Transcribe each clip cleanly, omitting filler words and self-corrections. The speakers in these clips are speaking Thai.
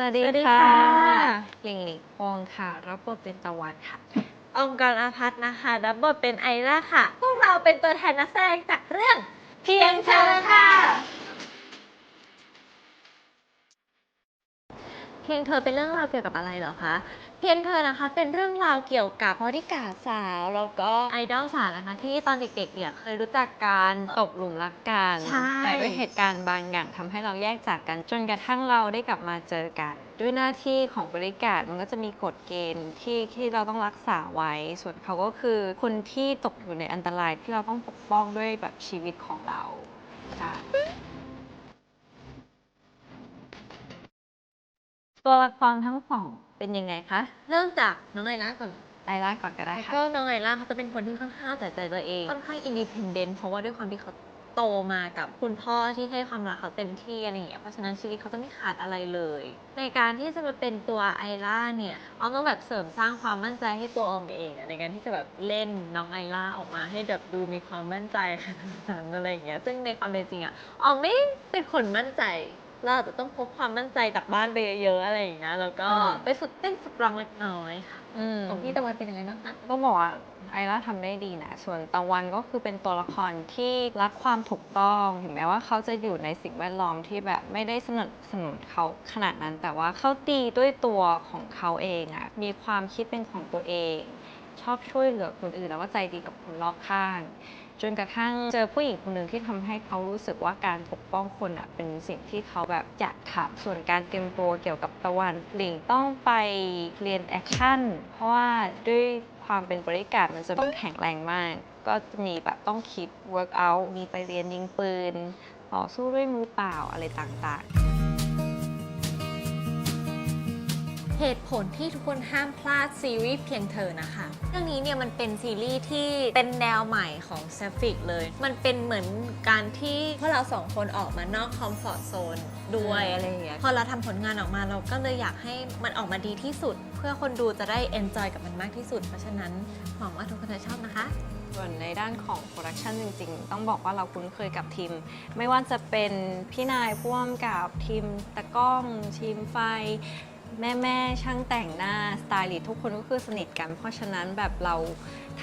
วัสดีสวัสดีค่ะค่ะหลิงหลิงปองค่ะรับบทเป็นตะวันค่ะองค์กรอาภัพนะคะรับบทเป็นไอร่าค่ะ พวกเราเป็นตัวแทนนักแสดงจากเรื่องเพียงเธอค่ะเพียงเธอเป็นเรื่องราวเกี่ยวกับอะไรเหรอคะเพียงเธอนะคะเป็นเรื่องราวเกี่ยวกับบอดี้การ์ดสาวแล้วก็ไอดอลสาวนะคะที่ตอนเด็กๆเนี่ยเคยรู้จักกันตกหลุมรักกันใช่ แต่ด้วยเหตุการณ์บางอย่างทำให้เราแยกจากกันจนกระทั่งเราได้กลับมาเจอกัน ด้วยหน้าที่ของบริการมันก็จะมีกฎเกณฑ์ที่เราต้องรักษาไว้ ส่วนเขาก็คือคนที่ตกอยู่ในอันตรายที่เราต้องปกป้องด้วยแบบชีวิตของเราใช่ตัวละครทั้งสองเป็นยังไงคะเริ่มจากน้องไอร่าก่อน ไล่ก่อนก็ได้ แล้ว ค่ะ ก็น้องไอร่าเขาจะเป็นคนที่ค่อนข้างเอาแต่ใจตัวเองค่อนข้างอินดิเพนเดนต์เพราะว่าด้วยความที่เขาโตมากับคุณพ่อที่ให้ความรักเขาเต็มที่อะไรอย่างเงี้ยเพราะฉะนั้นชีวิตเขาจะไม่ขาดอะไรเลยในการที่จะมาเป็นตัวไอร่าเนี่ยออมต้องแบบเสริมสร้างความมั่นใจให้ตัวออมเองในการที่จะแบบเล่นน้องไอร่าออกมาให้แบบดูมีความมั่นใจขนาดนั้นอะไรอย่างเงี้ยซึ่งในความเป็นจริงอะออมไม่เป็นคนมั่นใจเราอาจจะต้องพกความมั่นใจจากบ้านไปเยอะๆอะไรอย่างเงี้ยแล้วก็ไปฝึกเต้นฝึกร้องเล็กน้อยค่ะของพี่ตะวันเป็นยังไงบ้างคะ ก็บอกว่าไอร่าทำได้ดีนะ ส่วนตะวันก็คือเป็นตัวละครที่รักความถูกต้องถึงแม้ว่าเขาจะอยู่ในสิ่งแวดล้อมที่แบบไม่ได้สนับสนุนเขาขนาดนั้น แต่ว่าเขาดีด้วยตัวของเขาเองอะมีความคิดเป็นของตัวเอง ชอบช่วยเหลือคนอื่นแล้วก็ใจดีกับคนรอบข้าง จนกระทั่งเจอผู้หญิงคนหนึ่งที่ทำให้เขารู้สึกว่าการปกป้องคนอ่ะเป็นสิ่งที่เขาแบบอยากทำส่วนการเตรียมตัวเกี่ยวกับตะวันหลิงต้องไปเรียนแอคชั่นเพราะว่าด้วยความเป็นบริการมันจะต้องแข็งแรงมาก ก็จะมีแบบต้องคิด work out มีไปเรียนยิงปืนต่อสู้ด้วยมือเปล่าอะไรต่างๆ เหตุผลที่ทุกคนห้ามพลาดซีรีส์เพียงเธอนะคะเรื่องนี้เนี่ยมันเป็นซีรีส์ที่เป็นแนวใหม่ของเซฟิกเลย มันเป็นเหมือนการที่พวกเราสองคนออกมานอกคอมฟอร์ทโซนด้วยอะไรอย่างเงี้ย พอเราทำผลงานออกมาเราก็เลยอยากให้มันออกมาดีที่สุด เพื่อคนดูจะได้เอนจอยกับมันมากที่สุด เพราะฉะนั้นหวังว่าทุกคนจะชอบนะคะ ส่วนในด้านของโปรดักชันจริงๆ ต้องบอกว่าเราคุ้นเคยกับทีม ไม่ว่าจะเป็นพี่นายพ่วงกับทีมตะกล้อง ทีมไฟ แม่ช่างแต่งหน้า สไตลิสต์ทุกคนก็คือสนิทกัน เพราะฉะนั้นแบบเรา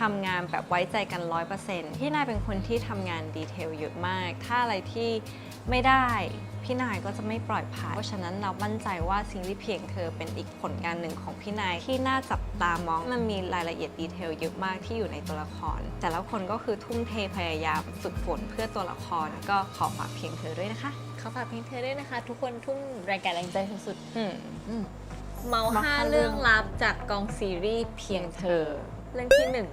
ทำงานแบบไว้ใจกัน 100%พี่นายเป็นคนที่ทำงานดีเทลเยอะมาก ถ้าอะไรที่ไม่ได้พี่นายก็จะไม่ปล่อยผ่าน เพราะฉะนั้นเรามั่นใจว่าซีรีส์เพียงเธอเป็นอีกผลงานหนึ่งของพี่นายที่น่าจับตามองมันมีรายละเอียดดีเทลเยอะมากที่อยู่ในตัวละคร แต่ละคนก็คือทุ่มเทพยายามฝึกฝนเพื่อตัวละครก็ขอฝากเพียงเธอด้วยนะคะ ขอฝากเพียงเธอด้วยนะคะ ทุกคนทุ่มแรงกายแรงใจสุดๆเมา เมา ห้า ห้าเรื่ เรื่อ อง ง ลับจากกองซีรีส์เพียงเธอ เรื่องที่หนึ่ง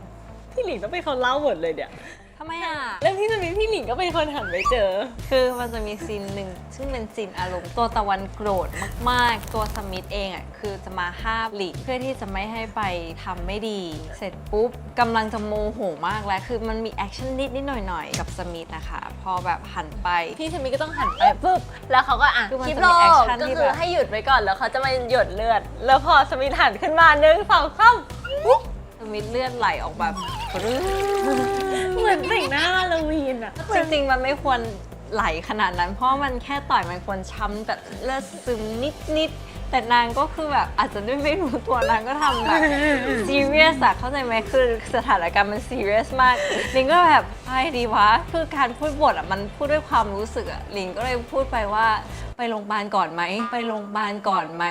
พี่หลิงต้องเป็นคนเล่าหมดเลยเนี่ย ทำไมอ่ะ เรื่องที่จะมีพี่หลิงก็เป็นคนหันไปเจอ คือมันจะมีซีนหนึ่งซึ่งเป็นซีนอารมณ์ตัวตะวันโกรธมากๆ ตัวสมิธเองอ่ะคือจะมาห้ามหลีกเพื่อที่จะไม่ให้ไปทำไม่ดี เสร็จปุ๊บกำลังจะโมโหมากแล้วคือมันมีแอคชั่นนิดหน่อยๆ กับสมิธนะคะ พอแบบหันไป พี่ชมิก็ต้องหันไปปุ๊บแล้วเขาก็อ่ะ คือมัน คลิป จะ โล มี ก action ก็ ที่ คือ แบบ ให้หยุดไว้ก่อนแล้วเขาจะมาหยดเลือด แล้วพอสมิธหันขึ้นมา1 2 3 สมิธเลือดไหลออกแบบปรึ๊ด เหมือนแต่งหน้าฮาโลวีนอ่ะ จริงๆ มันไม่ควรไหลขนาดนั้น เพราะมันแค่ต่อยมันควรช้ำแบบเลือดซึมนิดๆ แต่นางก็คือแบบอาจจะด้วยไม่รู้ตัวนางก็ทำแบบซีเรียสอะเข้าใจไหมคือสถานการณ์มันซีเรียสมากลิงก็แบบไอ้ดีวะ คือการพูดบทอะมันพูดด้วยความรู้สึกอะลิงก็เลยพูดไปว่าไปโรงพยาบาลก่อนไหมไปโรงพยาบาลก่อนไหม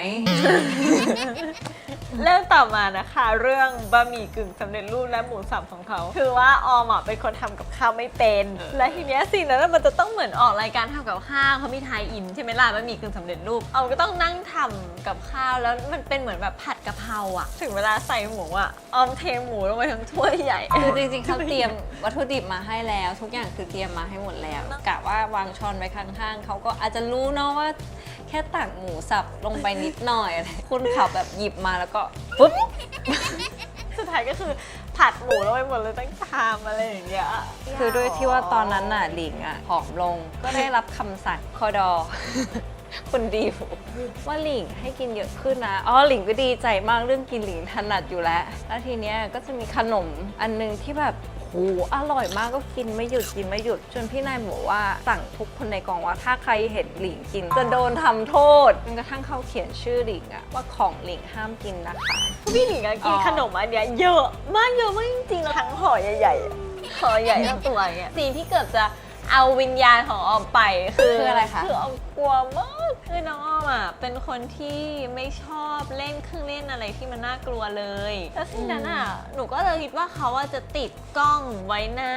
เรื่องต่อมานะคะเรื่องบะหมี่กึ่งสำเร็จรูปและหมูสับของเขาคือว่าออมอ่ะเป็นคนทำกับข้าวไม่เป็น และทีเนี้ยสิ่งนั้นมันจะต้องเหมือนออกรายการทำกับข้าวเขามีไทยอินใช่ไหมล่ะบะหมี่กึ่งสำเร็จรูปออมก็ต้องนั่งทำกับข้าวแล้วมันเป็นเหมือนแบบผัดกะเพราอ่ะถึงเวลาใส่หมูอ่ะออมเทหมูลงไปทั้งถ้วยใหญ่ คือจริงๆ เขาเตรียมวัตถุดิบมาให้แล้ว ทุกอย่างคือเตรียมมาให้หมดแล้วกะว่าวางช้อนไว้ข้างๆเขาก็อาจจะรู้เนาะว่าแค่ตักหมูสับลงไปนิดหน่อยอะไรคุณเขาแบบหยิบมาแล้วก็ปุ๊บ สุดท้ายก็คือผัดหมูลงไปหมดเลยตั้งชามอะไรอย่างเงี้ย คือด้วยที่ว่าตอนนั้นน่ะหลิงอ่ะผอมลงก็ได้รับคำสั่งคอดอ คุณดีว่าหลิงให้กินเยอะขึ้นนะอ๋อหลิงก็ดีใจมากเรื่องกินหลิงถนัดอยู่แล้วแล้วทีเนี้ยก็จะมีขนมอันนึงที่แบบโห โหอร่อยมากก็กินไม่หยุดกินไม่หยุดจนพี่นายบอกว่าสั่งทุกคนในกองว่าถ้าใครเห็นหลิงกินจะโดนทำโทษจนกระทั่งเขาเขียนชื่อหลิงอะว่าของหลิงห้ามกินนะคะ พี่หลิงอะกินขนมอันเนี้ยเยอะมากจริงๆแล้วทั้งห่อใหญ่ๆห่อใหญ่ทั้งตัวเนี่ยสิ่งที่เกือบจะเอาวิญญาณของออมไปคือ อะไรคะ คือออมกลัวมากคือน้องออมอ่ะเป็นคนที่ไม่ชอบเล่นเครื่องเล่นอะไรที่มันน่ากลัวเลยแล้วสิ่งนั้นอ่ะหนูก็เลยคิดว่าเขาจะติดกล้องไว้หน้า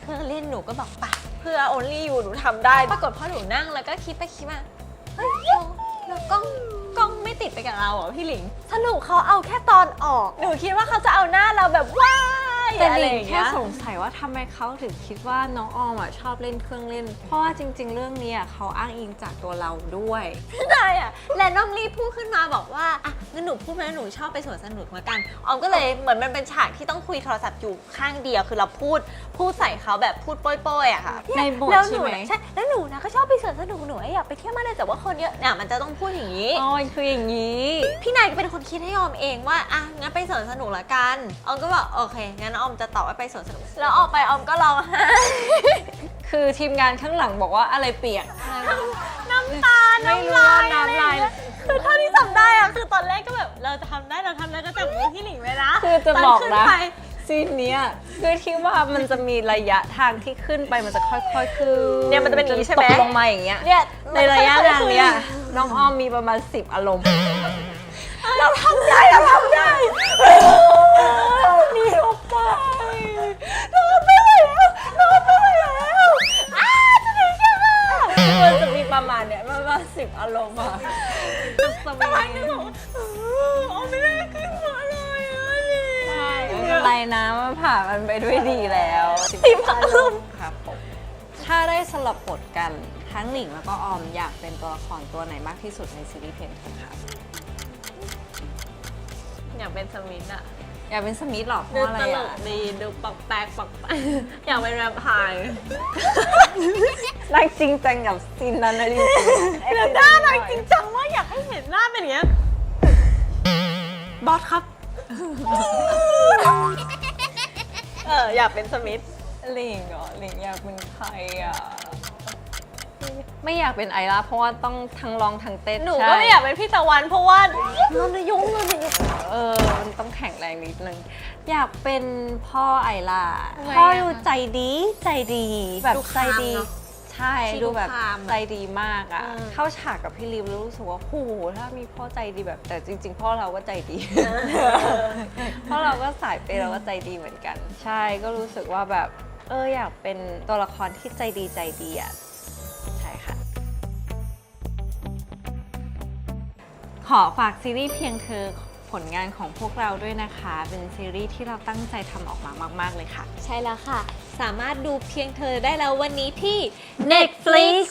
เครื่องเล่นหนูก็บอกปะเพื่อ only you หนูทำได้ปรากฏพอหนูนั่งแล้วก็คิดไปคิดมาเฮ้ยแล้วกล้องไม่ติดไปกับเราเหรอพี่หลิงสรุปเขาเอาแค่ตอนออกหนูคิดว่าเขาจะเอาหน้าเราแบบว้าย แต่ อะ ห ไร ลิ อง ย่าง แค่ เงี้ย สงสัยว่าทำไมเขาถึงคิดว่าน้องออมอ่ะชอบเล่นเครื่องเล่น เพราะว่าจริง ๆ เรื่องนี้อ่ะเขาอ้างอิงจากตัวเราด้วย ใช่อะแรนดอมลี่พูดขึ้นมาบอกว่าอ่ะงั้นหนูพูดมาแล้วหนูชอบไปสวนสนุกละกันออมก็เลยเหมือนมันเป็นฉากที่ต้องคุยโทรศัพท์อยู่ข้างเดียวคือเราพูดใส่เขาแบบพูดโป้ยๆอะค่ะ ในบท แล้วห ใช่ นู ไหม ใช่แล้วหนูนะก็ชอบไปสวนสนุกหนูอยากไปเที่ยวมากเลยแต่ว่าคนเยอะเนี่ยมันจะต้องพูดอย่างนี้ อ๋อคืออย่างนี้ พี่นายก็เป็นคนคิดให้ออมเองว่าอ่ะงั้นไปสวนสนุกละกันออมก็บอกโอเคงั้นออมจะตอบว่าไปสวนสนุกแล้วออกไปออมก็ร้องไห้ คือทีมงานข้างหลังบอกว่าอะไรเปียก น้ำตา ไม่รู้ น้ำลา ว่าย น้ำลาย คือเท่าที่จำได้อะคือตอนแรกก็แบบเราจะทำได้เราทำได้ก็จับมือพี่หลิงไว้นะ คือจะบอก ตขึ้ นะ ไป ซีนเนี้ยคือที่ว่ามันจะมีระยะทางที่ขึ้นไปมันจะค่อยๆขึ้น เนี่ยมันจะเป็นอย่างนี้ใช่ไหม ตกลงมาอย่างเงี้ย เนี่ย ในระยะทางเนี้ยน้องออมมีประมาณ10 อารมณ์ เราทำได้เราทำได้ นี่ออกไป เราไม่ไหวแล้วเราไม่ไหวแล้วอ้าจะถึงแค่ไหน มันจะมีประมาณเนี้ยประมาณ10 อารมณ์อะสวิง ออมไม่ได้ขึ้นมาเลยอะนี่ ใช่ไม่เป็นไรนะมันผ่านมันไปด้วยดีแล้ว 10 อารมณ์ ครับผมถ้าได้สลับบทกันทั้งหลิงแล้วก็ออมอยากเป็นตัวละครตัวไหนมากที่สุดในซีรีส์เพลงเธอครับ อยากเป็นสมิธอะ อยากเป็นสมิธหรอเพ ดู ราะอะไร ตล อ่ะ กดีดูปักแปลกปักแปลกอยากเป็นแวมไพร์ นางจริงจังกับซีนนั้นนะจริงๆ แล้วหน้านางจริงจังมากอยากให้เห็นหน้าเป็นอย่างเงี้ยบอสครับ อยากเป็นสมิธ หลิงเหรอหลิงอยากเป็นใครอ่ะไม่อยากเป็นไอร่าเพราะว่าต้องทั้งร้องทั้งเต้น หนู ใช่ ก็ไม่อยากเป็นพี่ตะวันเพราะว่าโดนยุง มันต้องแข็งแรงนิดนึงอยากเป็นพ่อไอร่า ทำไม พ่อ อะ ดูใจดีใจดีแบบ ดู ใจ คาม ดี เนอะ ใช่ ชี ดูแบบ ดูคามอะ ใจดีมากอ่ะ อืม เข้าฉากกับพี่ริวแล้วรู้สึกว่าโหถ้ามีพ่อใจดีแบบแต่จริง ๆ พ่อเราก็ใจดี เพราะเราก็สายเปย์เราก็ใจดีเหมือนกัน ใช่ก็รู้สึกว่าแบบอยากเป็นตัวละครที่ใจดีอ่ะใช่ค่ะ ขอฝากซีรีส์เพียงเธอผลงานของพวกเราด้วยนะคะ เป็นซีรีส์ที่เราตั้งใจทำออกมามากๆเลยค่ะ ใช่แล้วค่ะ สามารถดูเพียงเธอได้แล้ววันนี้ที่ Netflix